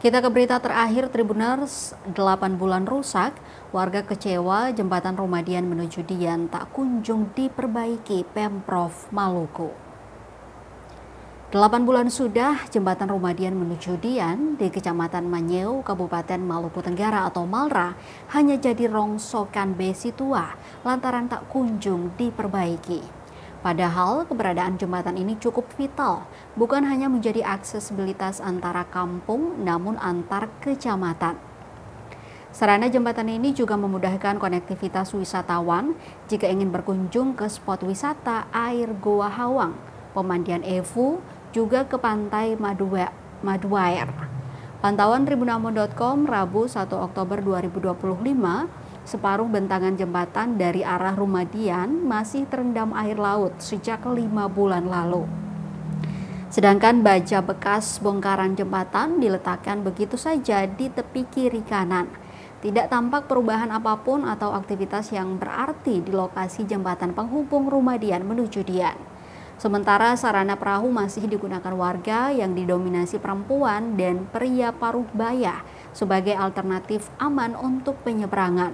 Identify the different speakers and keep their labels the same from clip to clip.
Speaker 1: Kita ke berita terakhir, Tribuners, 8 bulan rusak, warga kecewa jembatan Rumadian menuju Dian tak kunjung diperbaiki Pemprov Maluku. 8 bulan sudah jembatan Rumadian menuju Dian di Kecamatan Manyeu, Kabupaten Maluku Tenggara atau Malra hanya jadi rongsokan besi tua lantaran tak kunjung diperbaiki. Padahal keberadaan jembatan ini cukup vital, bukan hanya menjadi aksesibilitas antara kampung, namun antar kecamatan. Sarana jembatan ini juga memudahkan konektivitas wisatawan jika ingin berkunjung ke spot wisata air Goa Hawang, pemandian Evu, juga ke pantai Maduair. Pantauan tribunamo.com Rabu 1 Oktober 2025, separuh bentangan jembatan dari arah Rumadian masih terendam air laut sejak 5 bulan lalu. Sedangkan baja bekas bongkaran jembatan diletakkan begitu saja di tepi kiri kanan. Tidak tampak perubahan apapun atau aktivitas yang berarti di lokasi jembatan penghubung Rumadian menuju Dian. Sementara sarana perahu masih digunakan warga yang didominasi perempuan dan pria paruh baya sebagai alternatif aman untuk penyeberangan.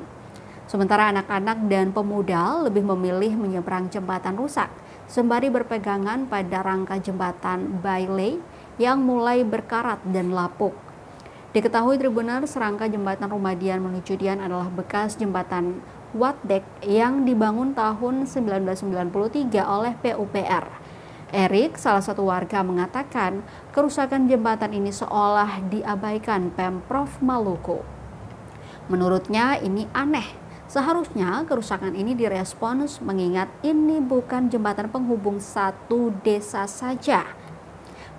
Speaker 1: Sementara anak-anak dan pemuda lebih memilih menyeberang jembatan rusak sembari berpegangan pada rangka jembatan Bailey yang mulai berkarat dan lapuk. Diketahui Tribuners, rangka jembatan Rumadian menuju Dian adalah bekas jembatan Watdek yang dibangun tahun 1993 oleh PUPR. Erik, salah satu warga, mengatakan kerusakan jembatan ini seolah diabaikan Pemprov Maluku. Menurutnya ini aneh. Seharusnya kerusakan ini direspons mengingat ini bukan jembatan penghubung satu desa saja.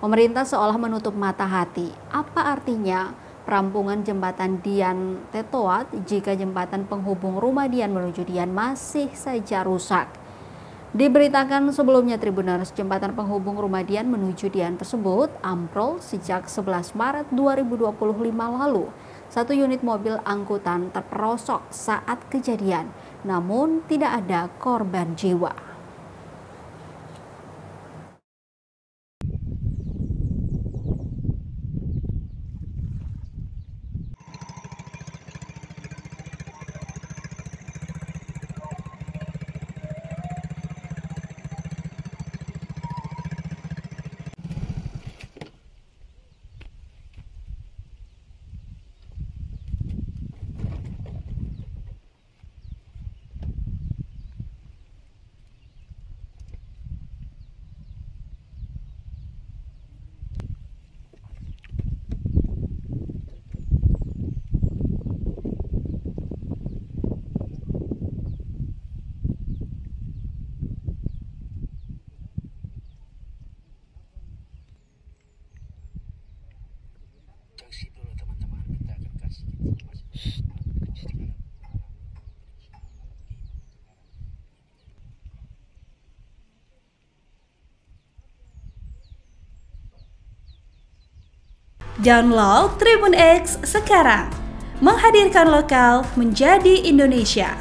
Speaker 1: Pemerintah seolah menutup mata hati. Apa artinya perampungan jembatan Dian Tetoat jika jembatan penghubung Rumadian menuju Dian masih saja rusak? Diberitakan sebelumnya Tribuners, jembatan penghubung Rumadian menuju Dian tersebut ambrol sejak 11 Maret 2025 lalu. Satu unit mobil angkutan terperosok saat kejadian, namun tidak ada korban jiwa.
Speaker 2: Dulu teman-teman, kita akan kasih informasi.
Speaker 3: Download Tribun X sekarang, menghadirkan lokal menjadi Indonesia.